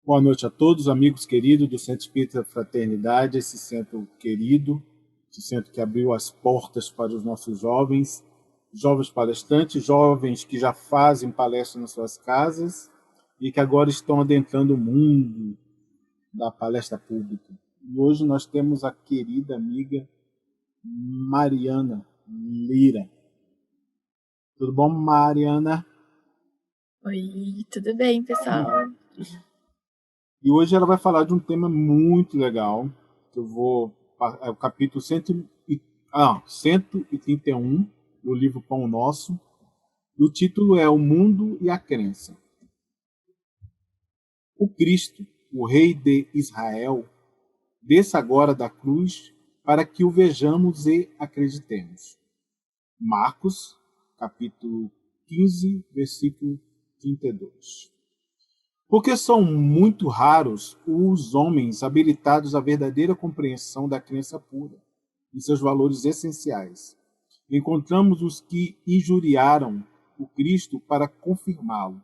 Boa noite a todos, amigos queridos do Centro Espírita Fraternidade, esse centro querido, esse centro que abriu as portas para os nossos jovens, jovens palestrantes, jovens que já fazem palestra nas suas casas e que agora estão adentrando o mundo da palestra pública. E hoje nós temos a querida amiga Mariana Lira. Tudo bom, Mariana? Oi, tudo bem, pessoal? E hoje ela vai falar de um tema muito legal, que é o capítulo 131 do livro Pão Nosso. E o título é O Mundo e a Crença. O Cristo, o Rei de Israel, desça agora da cruz para que o vejamos e acreditemos. Marcos, capítulo 15, versículo 32. Porque são muito raros os homens habilitados à verdadeira compreensão da crença pura e seus valores essenciais. Encontramos os que injuriaram o Cristo para confirmá-lo.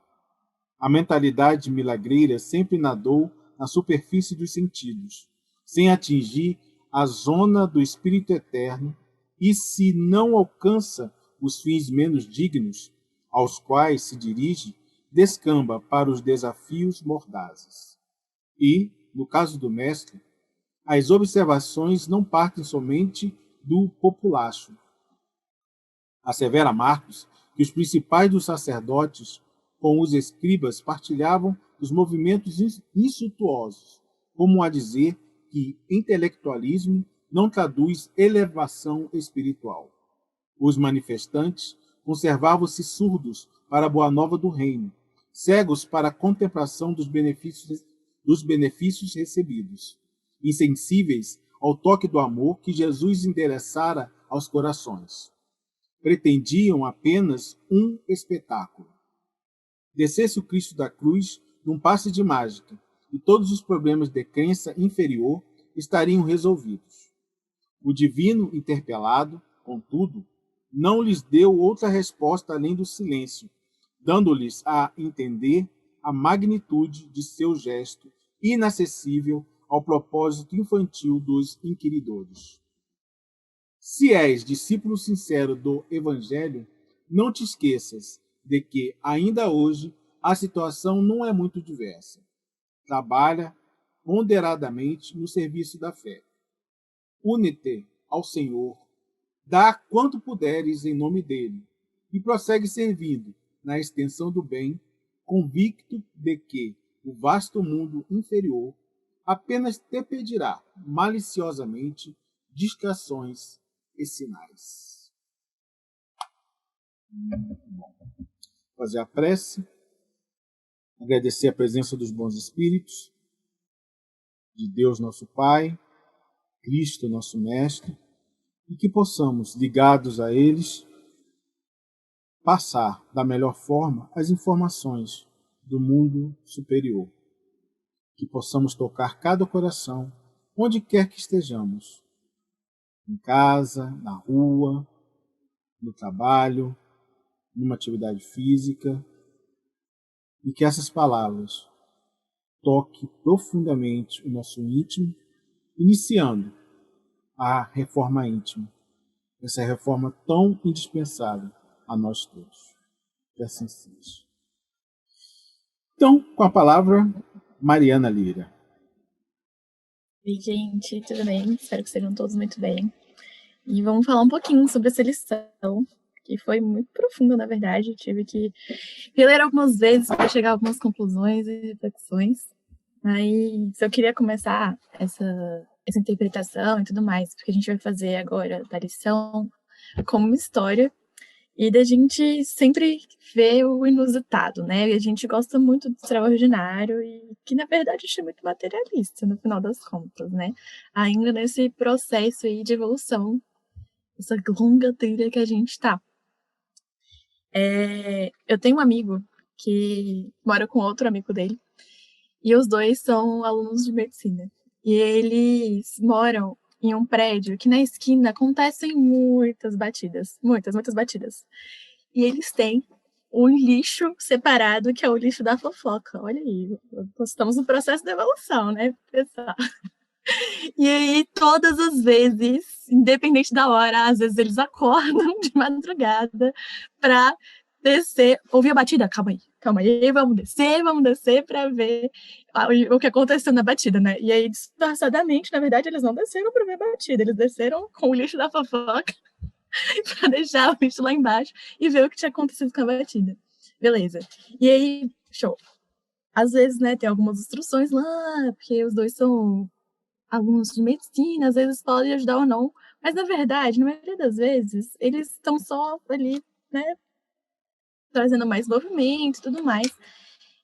A mentalidade milagreira sempre nadou na superfície dos sentidos, sem atingir a zona do Espírito Eterno, e se não alcança os fins menos dignos, aos quais se dirige, descamba para os desafios mordazes. E, no caso do mestre, as observações não partem somente do populacho. Assevera Marcos que os principais dos sacerdotes com os escribas partilhavam dos movimentos insultuosos, como a dizer que intelectualismo não traduz elevação espiritual. Os manifestantes conservavam-se surdos para a boa nova do reino, cegos para a contemplação dos benefícios recebidos, insensíveis ao toque do amor que Jesus endereçara aos corações. Pretendiam apenas um espetáculo. Descesse o Cristo da cruz num passe de mágica, e todos os problemas de crença inferior estariam resolvidos. O divino interpelado, contudo, não lhes deu outra resposta além do silêncio, dando-lhes a entender a magnitude de seu gesto inacessível ao propósito infantil dos inquiridores. Se és discípulo sincero do Evangelho, não te esqueças de que, ainda hoje, a situação não é muito diversa. Trabalha ponderadamente no serviço da fé. Une-te ao Senhor, dá quanto puderes em nome dele, e prossegue servindo na extensão do bem, convicto de que o vasto mundo inferior apenas te pedirá maliciosamente distrações e sinais. Fazer a prece, agradecer a presença dos bons espíritos, de Deus nosso Pai, Cristo nosso Mestre, e que possamos, ligados a eles, passar da melhor forma as informações do mundo superior. Que possamos tocar cada coração, onde quer que estejamos, em casa, na rua, no trabalho, numa atividade física, e que essas palavras toquem profundamente o nosso íntimo, iniciando a reforma íntima, essa reforma tão indispensável a nós todos. Que assim seja. Então, com a palavra, Mariana Lira. Oi, gente, tudo bem? Espero que estejam todos muito bem. E vamos falar um pouquinho sobre essa lição, que foi muito profunda, na verdade. Tive que reler algumas vezes para chegar a algumas conclusões e reflexões. Mas eu queria começar essa interpretação e tudo mais, porque a gente vai fazer agora da lição como uma história. E da gente sempre ver o inusitado, né? E a gente gosta muito do extraordinário e que, na verdade, é muito materialista, no final das contas, né? Ainda nesse processo aí de evolução, essa longa trilha que a gente tá. Eu tenho um amigo que mora com outro amigo dele e os dois são alunos de medicina. E eles moram em um prédio que na esquina acontecem muitas batidas, muitas batidas. E eles têm um lixo separado, que é o lixo da fofoca. Olha aí, estamos no processo de evolução, né, pessoal? E aí, todas as vezes, independente da hora, às vezes eles acordam de madrugada pra descer, ouvir a batida? Calma aí, vamos descer pra ver o que aconteceu na batida, né? E aí, disfarçadamente, na verdade, eles não desceram pra ver a batida, eles desceram com o lixo da fofoca pra deixar o lixo lá embaixo e ver o que tinha acontecido com a batida. Beleza. E aí, show. Às vezes, né, tem algumas instruções lá, porque os dois são alunos de medicina, às vezes podem ajudar ou não, mas na verdade, na maioria das vezes, eles estão só ali, né, trazendo mais movimento e tudo mais.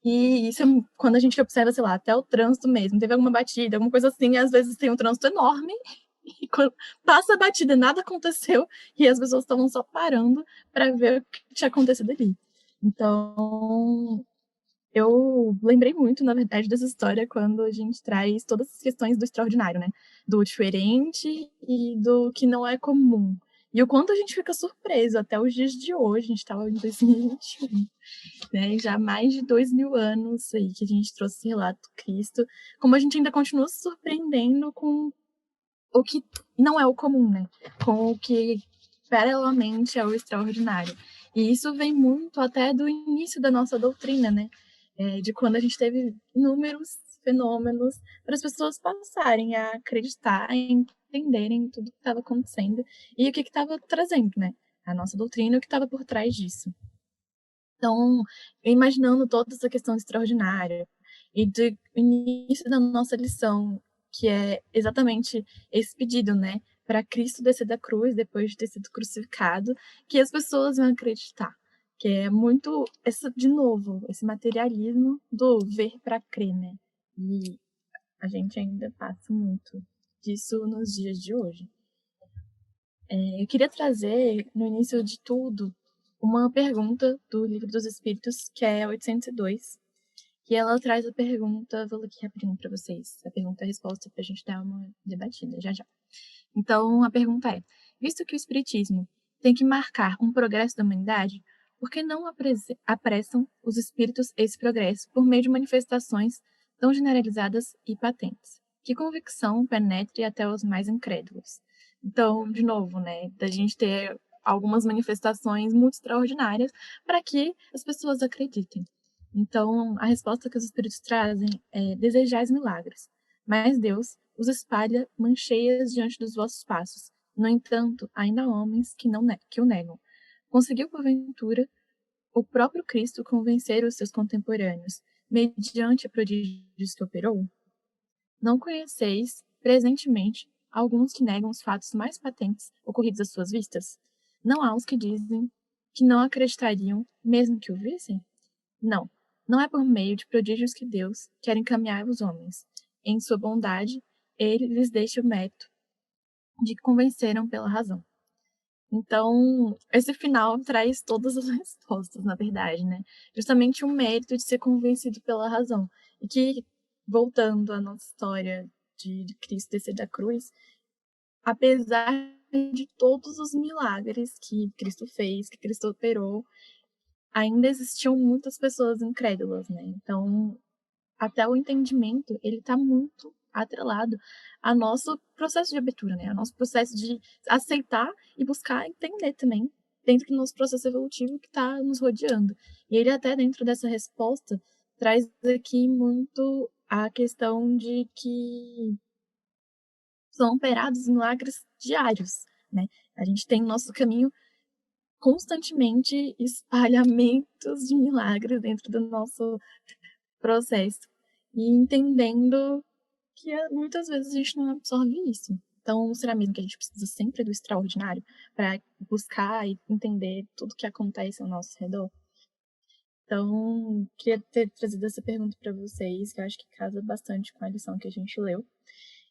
E isso é quando a gente observa, sei lá, até o trânsito mesmo, teve alguma batida, alguma coisa assim, às vezes tem um trânsito enorme, e quando passa a batida, nada aconteceu, e as pessoas estavam só parando para ver o que tinha acontecido ali. Então, eu lembrei muito, na verdade, dessa história quando a gente traz todas as questões do extraordinário, né? Do diferente e do que não é comum. E o quanto a gente fica surpreso até os dias de hoje, a gente estava em 2021, né? Já há mais de 2000 anos aí que a gente trouxe esse relato do Cristo, como a gente ainda continua se surpreendendo com o que não é o comum, né? Com o que paralelamente é o extraordinário. E isso vem muito até do início da nossa doutrina, né? De quando a gente teve inúmeros fenômenos para as pessoas passarem a acreditar, a entenderem tudo que estava acontecendo e o que estava trazendo, né? A nossa doutrina e o que estava por trás disso. Então, imaginando toda essa questão extraordinária e do início da nossa lição, que é exatamente esse pedido, né? Para Cristo descer da cruz depois de ter sido crucificado, que as pessoas vão acreditar. Que é muito, de novo, esse materialismo do ver para crer, né? E a gente ainda passa muito disso nos dias de hoje. Eu queria trazer, no início de tudo, uma pergunta do Livro dos Espíritos, que é 802, que ela traz a pergunta, vou ler aqui rapidinho para vocês, a pergunta e a resposta para a gente dar uma debatida já já. Então, a pergunta é, visto que o Espiritismo tem que marcar um progresso da humanidade, por que não apressam os espíritos esse progresso por meio de manifestações tão generalizadas e patentes? Que convicção penetre até os mais incrédulos? Então, de novo, né, da gente ter algumas manifestações muito extraordinárias para que as pessoas acreditem. Então, a resposta que os espíritos trazem é desejais milagres, mas Deus os espalha mancheias diante dos vossos passos. No entanto, ainda há homens que o negam. Conseguiu, porventura, o próprio Cristo convencer os seus contemporâneos, mediante a prodígios que operou? Não conheceis, presentemente, alguns que negam os fatos mais patentes ocorridos às suas vistas? Não há os que dizem que não acreditariam, mesmo que o vissem? Não, não é por meio de prodígios que Deus quer encaminhar os homens. Em sua bondade, ele lhes deixa o mérito de que convenceram pela razão. Então, esse final traz todas as respostas, na verdade, né? Justamente o mérito de ser convencido pela razão. E que, voltando à nossa história de Cristo descer da cruz, apesar de todos os milagres que Cristo fez, que Cristo operou, ainda existiam muitas pessoas incrédulas, né? Então, até o entendimento, ele está muito atrelado ao nosso processo de abertura, né? Ao nosso processo de aceitar e buscar entender também dentro do nosso processo evolutivo que está nos rodeando. E ele até dentro dessa resposta traz aqui muito a questão de que são operados milagres diários, né? A gente tem no nosso caminho constantemente espalhamentos de milagres dentro do nosso processo e entendendo que muitas vezes a gente não absorve isso. Então, será mesmo que a gente precisa sempre do extraordinário para buscar e entender tudo que acontece ao nosso redor? Então, queria ter trazido essa pergunta para vocês, que eu acho que casa bastante com a lição que a gente leu.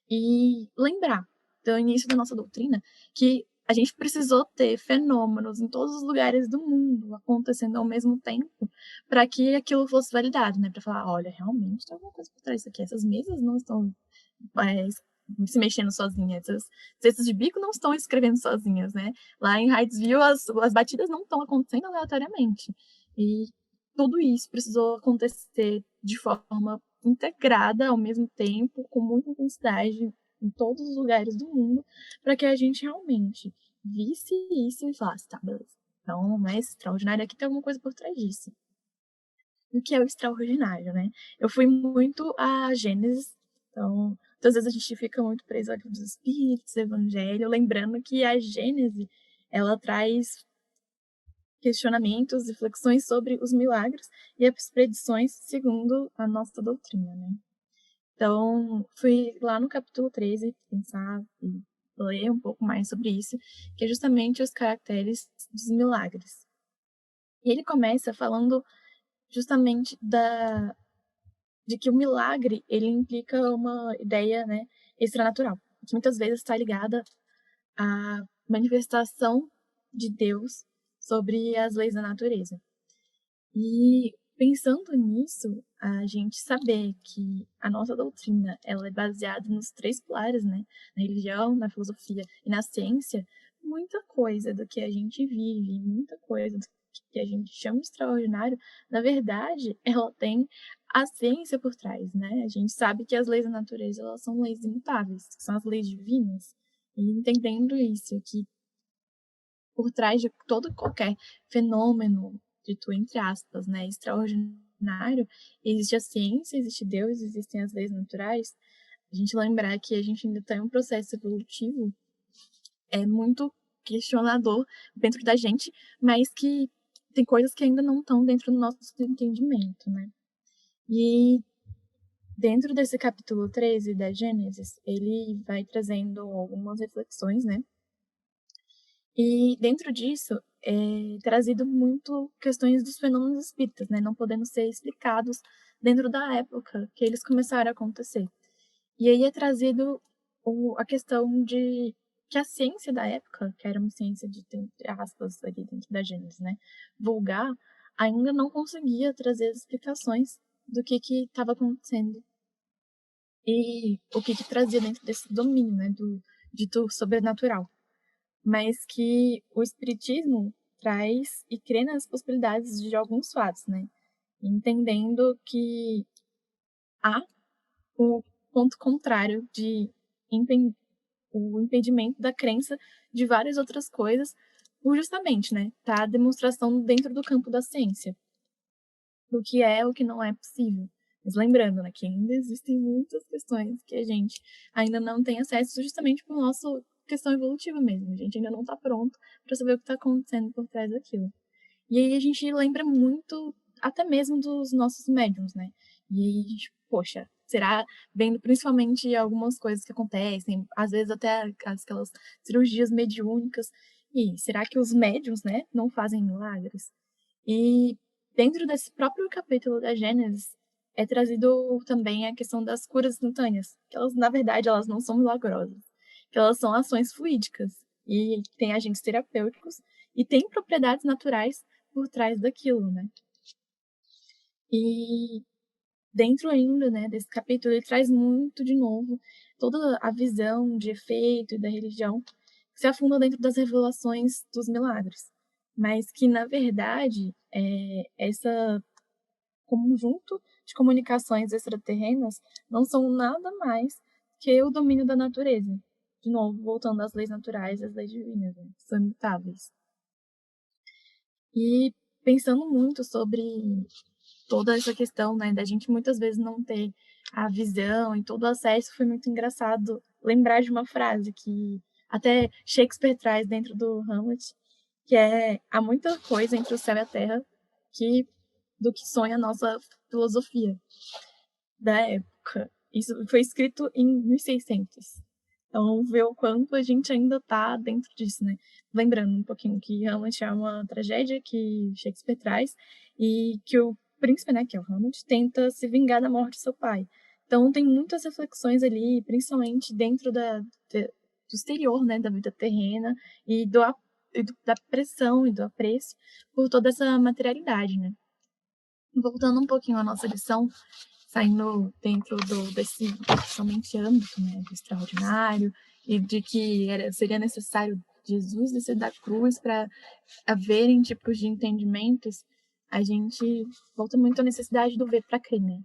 E lembrar do início da nossa doutrina que a gente precisou ter fenômenos em todos os lugares do mundo acontecendo ao mesmo tempo para que aquilo fosse validado, né? Para falar, olha, realmente tem alguma coisa por trás disso aqui. Essas mesas não estão se mexendo sozinhas. Essas cestas de bico não estão escrevendo sozinhas, né? Lá em Hydesville, as batidas não estão acontecendo aleatoriamente. E tudo isso precisou acontecer de forma integrada ao mesmo tempo, com muita intensidade em todos os lugares do mundo, para que a gente realmente visse isso e falasse, tá, beleza. Então, não é extraordinário, aqui tem alguma coisa por trás disso. E o que é o extraordinário, né? Eu fui muito a Gênesis, então, muitas vezes a gente fica muito preso ao livro dos Espíritos, Evangelho, lembrando que a Gênese, ela traz questionamentos, reflexões sobre os milagres e as predições segundo a nossa doutrina, né? Então, fui lá no capítulo 13 pensar e ler um pouco mais sobre isso, que é justamente os caracteres dos milagres. E ele começa falando justamente de que o milagre, ele implica uma ideia, né, extranatural, que muitas vezes está ligada à manifestação de Deus sobre as leis da natureza. E pensando nisso, a gente saber que a nossa doutrina ela é baseada nos 3 pilares, né? Na religião, na filosofia e na ciência, muita coisa do que a gente vive, muita coisa do que a gente chama de extraordinário, na verdade, ela tem a ciência por trás, né? A gente sabe que as leis da natureza elas são leis imutáveis, que são as leis divinas. E entendendo isso, que por trás de todo qualquer fenômeno, dito entre aspas, né, extraordinário, existe a ciência, existe Deus, existem as leis naturais. A gente lembrar que a gente ainda está em um processo evolutivo é muito questionador dentro da gente, mas que tem coisas que ainda não estão dentro do nosso entendimento, né? E dentro desse capítulo 13 da Gênesis, ele vai trazendo algumas reflexões, né? E dentro disso, é trazido muito questões dos fenômenos espíritas, né? Não podendo ser explicados dentro da época que eles começaram a acontecer. E aí é trazido a questão de que a ciência da época, que era uma ciência de, entre aspas, ali dentro da Gênesis, né? Vulgar, ainda não conseguia trazer as explicações do que estava acontecendo e o que trazia dentro desse domínio, né? Do dito sobrenatural, mas que o espiritismo traz e crê nas possibilidades de alguns fatos, né? Entendendo que há o ponto contrário de o impedimento da crença de várias outras coisas, por justamente, né, tá a demonstração dentro do campo da ciência do que é o que não é possível. Mas lembrando, né, que ainda existem muitas questões que a gente ainda não tem acesso justamente por nossa questão evolutiva mesmo. A gente ainda não está pronto para saber o que está acontecendo por trás daquilo. E aí a gente lembra muito até mesmo dos nossos médiums, né? E aí a gente, poxa, será vendo principalmente algumas coisas que acontecem, às vezes até aquelas cirurgias mediúnicas. E será que os médiums, né, não fazem milagres? E dentro desse próprio capítulo da Gênesis é trazido também a questão das curas instantâneas, que elas, na verdade, elas não são milagrosas, que elas são ações fluídicas e têm agentes terapêuticos e têm propriedades naturais por trás daquilo, né? E dentro ainda, né, desse capítulo, ele traz muito de novo toda a visão de efeito e da religião que se afunda dentro das revelações dos milagres, mas que na verdade essa conjunto de comunicações extraterrenas não são nada mais que o domínio da natureza. De novo, voltando às leis naturais, às leis divinas, né? São imutáveis. E pensando muito sobre toda essa questão, né, da gente muitas vezes não ter a visão e todo o acesso, foi muito engraçado lembrar de uma frase que até Shakespeare traz dentro do Hamlet, que é: há muita coisa entre o céu e a terra do que sonha a nossa filosofia da época. Isso foi escrito em 1600. Então, ver o quanto a gente ainda está dentro disso, né? Lembrando um pouquinho que Hamlet é uma tragédia que Shakespeare traz e que o príncipe, né, que é o Hamlet, tenta se vingar da morte de seu pai. Então, tem muitas reflexões ali, principalmente dentro do exterior, né, da vida terrena e da pressão e do apreço por toda essa materialidade, né? Voltando um pouquinho à nossa lição, saindo dentro desse somente âmbito, né, do extraordinário e de que seria necessário Jesus descer da cruz para haverem tipos de entendimentos, a gente volta muito à necessidade do ver para crer, né?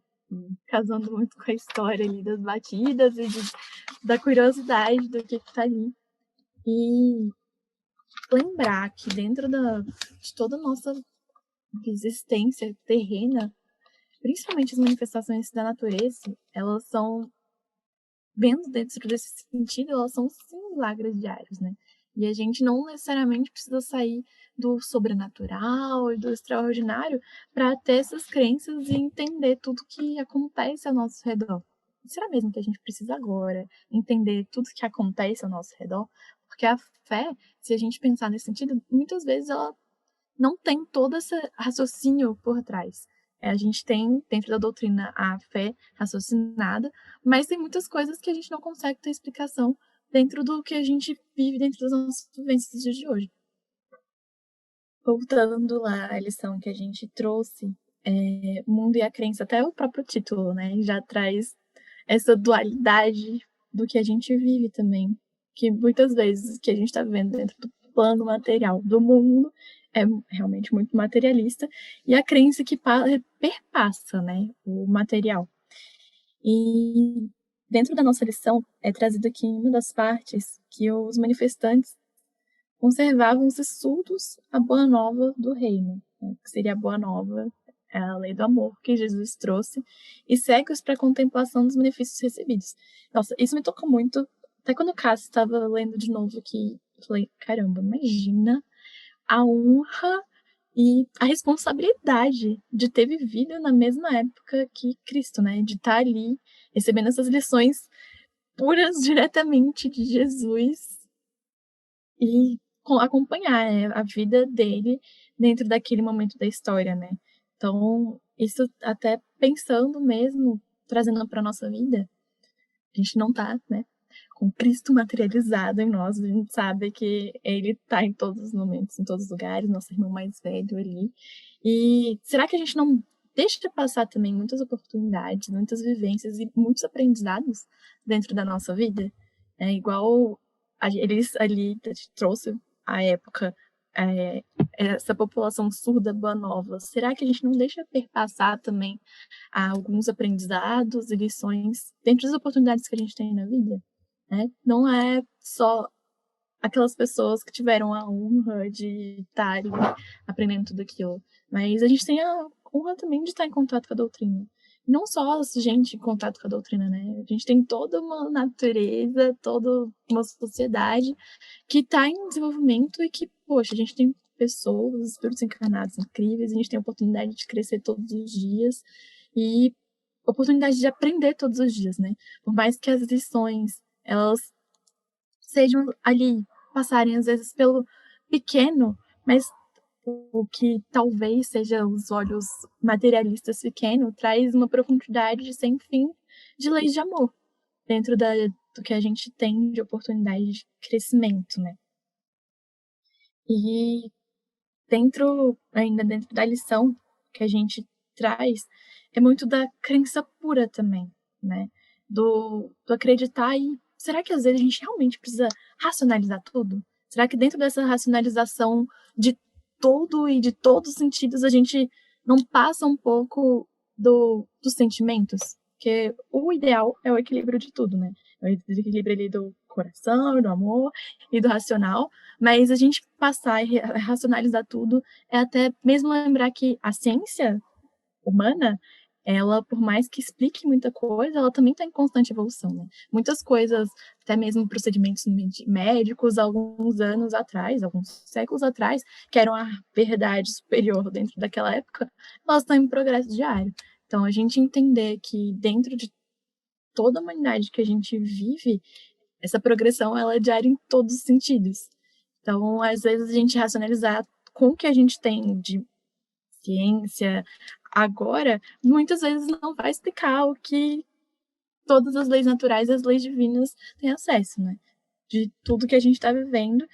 Casando muito com a história ali das batidas e da curiosidade do que tá ali. E lembrar que dentro de toda a nossa existência terrena, principalmente as manifestações da natureza, elas são, vendo dentro desse sentido, elas são sim milagres diários, né? E a gente não necessariamente precisa sair do sobrenatural e do extraordinário para ter essas crenças e entender tudo que acontece ao nosso redor. Será mesmo que a gente precisa agora entender tudo que acontece ao nosso redor? Porque a fé, se a gente pensar nesse sentido, muitas vezes ela não tem todo esse raciocínio por trás. A gente tem, dentro da doutrina, a fé raciocinada, mas tem muitas coisas que a gente não consegue ter explicação dentro do que a gente vive dentro das nossas vivências dos dias de hoje. Voltando lá à lição que a gente trouxe, o mundo e a crença, até o próprio título, né, já traz essa dualidade do que a gente vive também, que muitas vezes que a gente está vivendo dentro do plano material do mundo é realmente muito materialista, e a crença que perpassa, né, o material. E dentro da nossa lição é trazido aqui em uma das partes que os manifestantes conservavam-se surdos à boa nova do reino, né, que seria a boa nova, é a lei do amor que Jesus trouxe, e cegos para a contemplação dos benefícios recebidos. Nossa, isso me tocou muito. Até quando o Cássio estava lendo de novo aqui, eu falei, caramba, imagina a honra e a responsabilidade de ter vivido na mesma época que Cristo, né? De estar ali recebendo essas lições puras diretamente de Jesus e acompanhar, né, a vida dele dentro daquele momento da história, né? Então, isso até pensando mesmo, trazendo para nossa vida, a gente não tá, né, com Cristo materializado em nós, a gente sabe que ele tá em todos os momentos, em todos os lugares, nosso irmão mais velho ali. E será que a gente não deixa de passar também muitas oportunidades, muitas vivências e muitos aprendizados dentro da nossa vida? É igual eles ali trouxe a época, essa população surda Boa Nova. Será que a gente não deixa perpassar também alguns aprendizados e lições dentro das oportunidades que a gente tem na vida? Né? Não é só aquelas pessoas que tiveram a honra de estar ali aprendendo tudo aquilo, mas a gente tem a honra também de estar em contato com a doutrina. Não só a gente em contato com a doutrina, né? A gente tem toda uma natureza, toda uma sociedade que está em desenvolvimento e que, poxa, a gente tem pessoas, espíritos encarnados incríveis, a gente tem a oportunidade de crescer todos os dias e oportunidade de aprender todos os dias, né? Por mais que as lições, elas sejam ali, passarem às vezes pelo pequeno, mas o que talvez seja os olhos materialistas pequeno, traz uma profundidade sem fim de leis de amor dentro do que a gente tem de oportunidade de crescimento, né? E ainda dentro da lição que a gente traz, é muito da crença pura também, né? Do acreditar e será que às vezes a gente realmente precisa racionalizar tudo? Será que dentro dessa racionalização de todo e de todos os sentidos a gente não passa um pouco dos sentimentos? Porque o ideal é o equilíbrio de tudo, né? É o equilíbrio ali do coração, do amor e do racional, mas a gente passar e racionalizar tudo é até mesmo lembrar que a ciência humana, ela, por mais que explique muita coisa, ela também está em constante evolução, né? Muitas coisas, até mesmo procedimentos médicos, alguns anos atrás, alguns séculos atrás, que eram a verdade superior dentro daquela época, elas estão em progresso diário. Então, a gente entender que dentro de toda a humanidade que a gente vive, essa progressão ela é diária em todos os sentidos. Então, às vezes, a gente racionalizar com o que a gente tem de ciência agora, muitas vezes não vai explicar o que todas as leis naturais e as leis divinas têm acesso, né? De tudo que a gente está vivendo.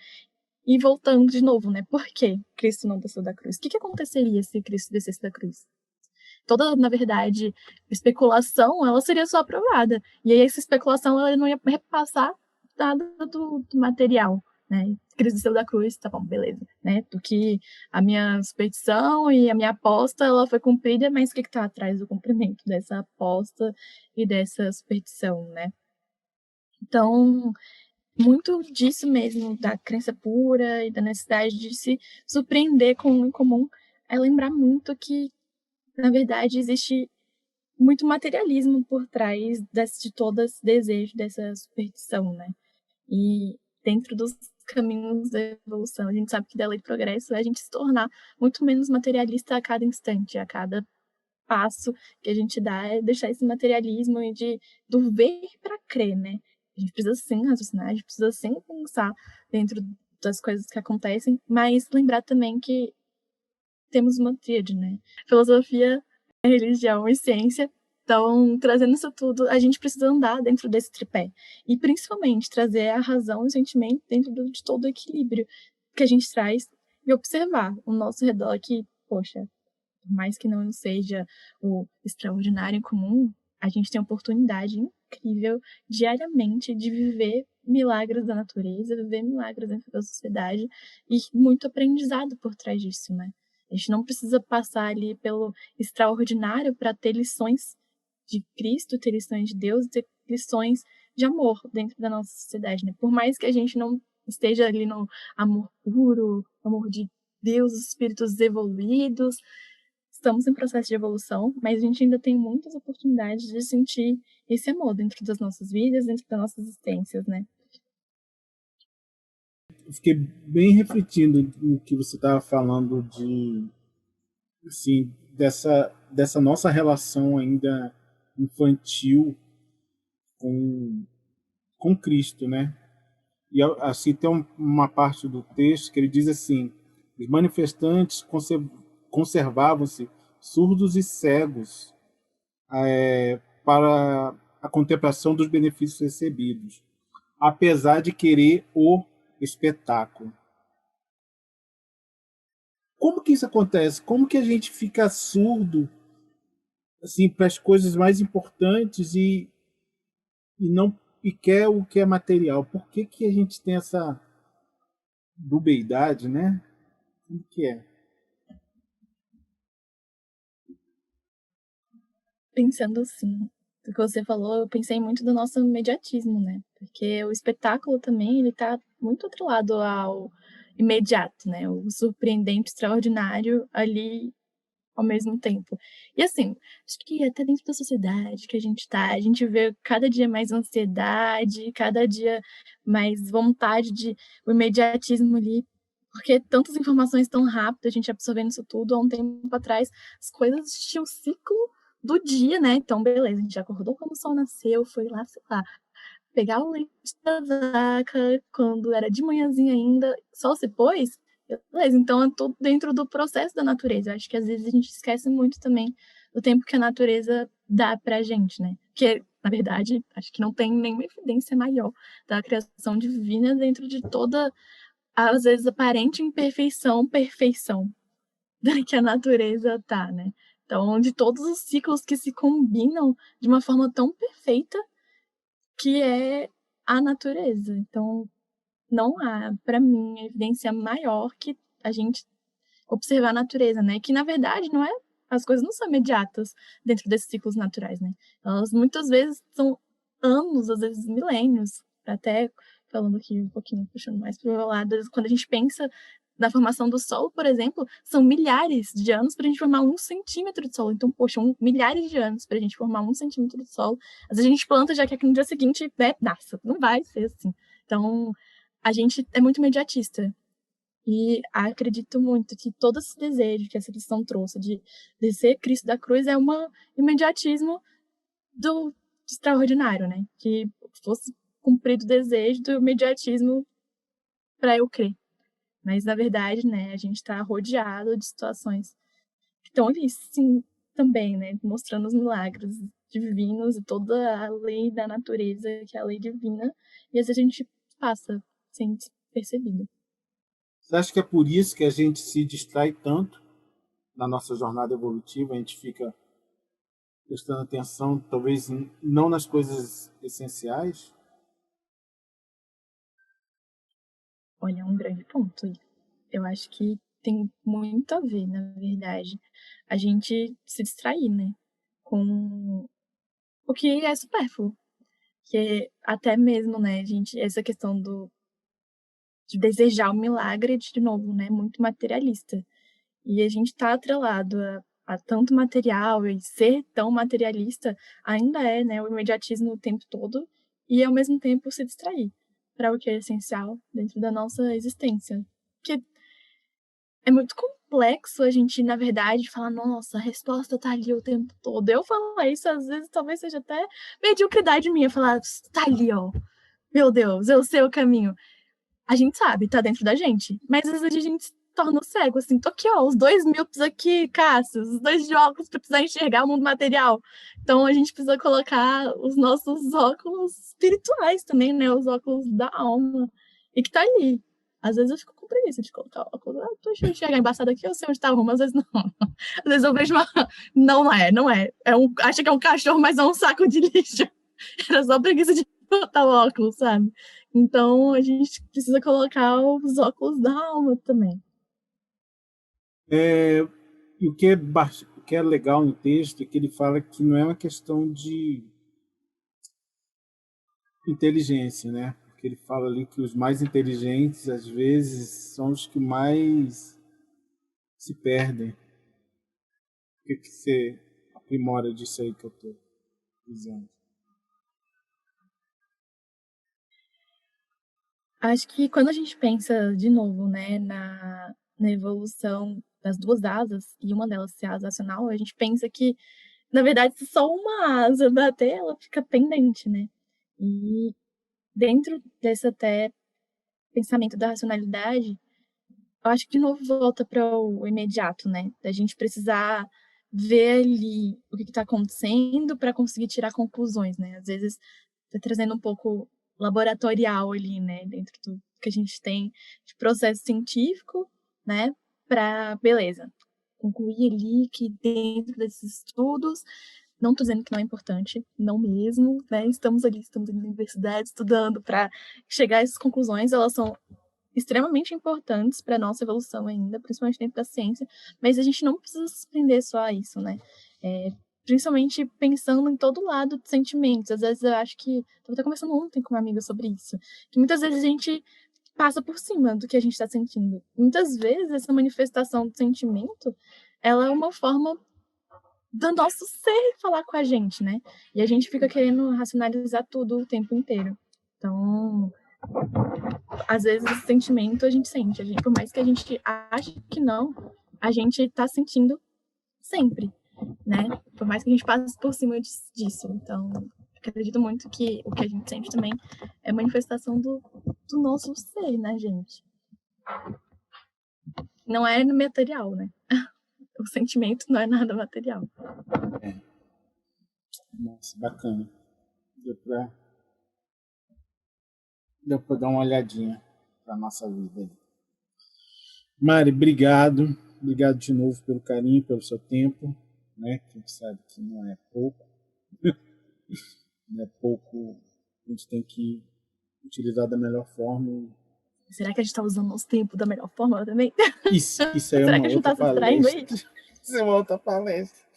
E voltando de novo, né? Por que Cristo não desceu da cruz? O que aconteceria se Cristo descesse da cruz? Toda, na verdade, especulação, ela seria só aprovada. E aí essa especulação, ela não ia repassar nada do material. né? Cristo desceu da cruz, tá bom, beleza, né? Do que a minha superstição e a minha aposta, ela foi cumprida, mas o que está atrás do cumprimento dessa aposta e dessa superstição, né? Então, muito disso mesmo, da crença pura e da necessidade de se surpreender com o incomum, é lembrar muito que, na verdade, existe muito materialismo por trás de todo esse desejo, dessa superstição, né? E dentro dos caminhos da evolução, a gente sabe que da lei do progresso é a gente se tornar muito menos materialista a cada instante, a cada passo que a gente dá é deixar esse materialismo e do ver para crer, né? A gente precisa sim raciocinar, a gente precisa sim pensar dentro das coisas que acontecem, mas lembrar também que temos uma tríade, né? Filosofia, religião e ciência. Então, trazendo isso tudo, a gente precisa andar dentro desse tripé. E, principalmente, trazer a razão e o sentimento dentro de todo o equilíbrio que a gente traz e observar o nosso redor que, poxa, por mais que não seja o extraordinário e comum, a gente tem a oportunidade incrível diariamente de viver milagres da natureza, viver milagres dentro da sociedade e muito aprendizado por trás disso, né? A gente não precisa passar ali pelo extraordinário para ter lições de Cristo, ter lições de Deus, ter lições de amor dentro da nossa sociedade, né? Por mais que a gente não esteja ali no amor puro, amor de Deus, os espíritos evoluídos, estamos em processo de evolução, mas a gente ainda tem muitas oportunidades de sentir esse amor dentro das nossas vidas, dentro das nossas existências, né? Eu fiquei bem refletindo no que você estava falando assim, dessa nossa relação ainda infantil com, com Cristo, né? E assim tem uma parte do texto que ele diz assim: os manifestantes conservavam-se surdos e cegos para a contemplação dos benefícios recebidos, apesar de querer o espetáculo. Como que isso acontece? Como que a gente fica surdo assim para as coisas mais importantes e não e quer o que é material? Por que que a gente tem essa dubeidade, né? Como que é? Pensando assim, do que você falou, eu pensei muito do nosso imediatismo, né? Porque o espetáculo também, ele tá muito atrelado ao imediato, né? O surpreendente, extraordinário ali ao mesmo tempo. E assim, acho que até dentro da sociedade que a gente tá, a gente vê cada dia mais ansiedade, cada dia mais vontade de o imediatismo ali, porque tantas informações tão rápido, a gente absorvendo isso tudo. Há um tempo atrás, as coisas tinham o ciclo do dia, né? Então, beleza, a gente acordou quando o sol nasceu, foi lá, sei lá, pegar o leite da vaca quando era de manhãzinha ainda, sol se pôs, beleza, então é tudo dentro do processo da natureza. Eu acho que às vezes a gente esquece muito também do tempo que a natureza dá pra gente, né? Porque, na verdade, acho que não tem nenhuma evidência maior da criação divina dentro de toda, às vezes, aparente imperfeição, perfeição que a natureza tá, né? Então, de todos os ciclos que se combinam de uma forma tão perfeita que é a natureza. Então, não há, para mim, evidência maior que a gente observar a natureza, né? Que, na verdade, não é, as coisas não são imediatas dentro desses ciclos naturais, né? Elas muitas vezes são anos, às vezes milênios, até falando aqui um pouquinho, puxando mais para o meu lado, quando a gente pensa na formação do Sol, por exemplo, são milhares de anos para a gente formar 1 centímetro de Sol. Então, poxa, milhares de anos para a gente formar 1 centímetro de Sol. Às vezes a gente planta já que aqui no dia seguinte, né, nasce. Não vai ser assim. Então, a gente é muito imediatista. E acredito muito que todo esse desejo que essa lição trouxe de descer Cristo da cruz é um imediatismo do extraordinário, né? Que fosse cumprido o desejo do imediatismo para eu crer. Mas, na verdade, né, a gente está rodeado de situações que estão ali, sim, também, né? Mostrando os milagres divinos e toda a lei da natureza, que é a lei divina, e às vezes a gente passa sem percebido. Você acha que é por isso que a gente se distrai tanto na nossa jornada evolutiva? A gente fica prestando atenção, talvez não nas coisas essenciais? Olha, é um grande ponto. Eu acho que tem muito a ver, na verdade, a gente se distrair, né, com o que é supérfluo. Que até mesmo, né, gente, essa questão de desejar o milagre, de novo, né, muito materialista. E a gente tá atrelado a tanto material e ser tão materialista ainda é, né, o imediatismo o tempo todo e, ao mesmo tempo, se distrair para o que é essencial dentro da nossa existência. Porque é muito complexo a gente, na verdade, falar: "Nossa, a resposta tá ali o tempo todo". Eu falar isso, às vezes, talvez seja até mediocridade minha, falar: "Tá ali, ó, meu Deus, eu sei o caminho". A gente sabe, tá dentro da gente, mas às vezes a gente se torna cego, assim, tô aqui, ó, os 2 míopes aqui, Cássio, os 2 de óculos pra precisar enxergar o mundo material. Então a gente precisa colocar os nossos óculos espirituais também, né, os óculos da alma, e que tá ali. Às vezes eu fico com preguiça de colocar óculos. "Ah, deixa eu enxergar embaçado aqui, eu sei onde tá a rua", às vezes não. Às vezes eu vejo uma não é. Acha que é um cachorro, mas é um saco de lixo. Era só preguiça de botar o óculos, sabe. Então a gente precisa colocar os óculos da alma também. E o que é legal no texto é que ele fala que não é uma questão de inteligência, né? Porque ele fala ali que os mais inteligentes, às vezes, são os que mais se perdem. O que, que você aprimora disso aí que eu estou dizendo? Acho que quando a gente pensa de novo, né, na evolução das 2 asas, e uma delas ser a asa racional, a gente pensa que, na verdade, se só uma asa bater, ela fica pendente, né. E dentro desse até pensamento da racionalidade, eu acho que de novo volta para o imediato, né, da gente precisar ver ali o que está acontecendo para conseguir tirar conclusões, né. Às vezes tá trazendo um pouco laboratorial ali, né, dentro do que a gente tem de processo científico, né, para beleza, concluir ali que dentro desses estudos, não tô dizendo que não é importante, não mesmo, né, estamos na universidade estudando para chegar a essas conclusões, elas são extremamente importantes para nossa evolução ainda, principalmente dentro da ciência, mas a gente não precisa se prender só a isso, né. Eh, Principalmente pensando em todo lado de sentimentos. Às vezes eu acho que estava até conversando ontem com uma amiga sobre isso, que muitas vezes a gente passa por cima do que a gente está sentindo. Muitas vezes essa manifestação do sentimento, ela é uma forma do nosso ser falar com a gente, né, e a gente fica querendo racionalizar tudo o tempo inteiro. Então às vezes esse sentimento a gente sente, por mais que a gente ache que não, a gente tá sentindo sempre, né? Por mais que a gente passe por cima disso. Então, acredito muito que o que a gente sente também é manifestação do nosso ser, né, gente? Não é material, né? O sentimento não é nada material. É. Nossa, bacana. Deu para dar uma olhadinha para nossa vida aí. Mari, obrigado. Obrigado de novo pelo carinho, pelo seu tempo, né? Que a gente sabe que não é pouco. Não é pouco. A gente tem que utilizar da melhor forma. Será que a gente tá usando nosso tempo da melhor forma também? Isso aí é Será uma que a gente não outra tá se distraindo aí? palestra. Isso é uma outra palestra.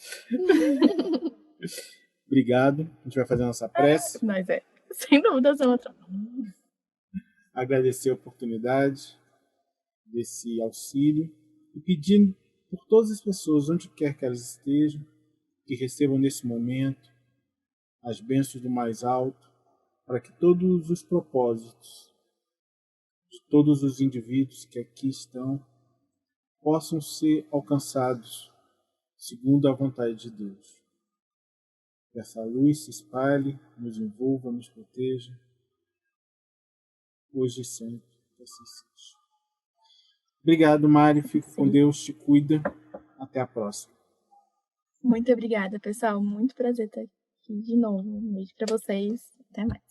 Obrigado. A gente vai fazer a nossa prece. Mas sem dúvida, é outra. Agradecer a oportunidade desse auxílio e pedir por todas as pessoas, onde quer que elas estejam, que recebam nesse momento as bênçãos do mais alto, para que todos os propósitos de todos os indivíduos que aqui estão possam ser alcançados segundo a vontade de Deus. Que essa luz se espalhe, nos envolva, nos proteja, hoje e sempre, que assim seja. Obrigado, Mário. Fico com Deus, te cuida. Até a próxima. Muito obrigada, pessoal. Muito prazer estar aqui de novo. Um beijo para vocês. Até mais.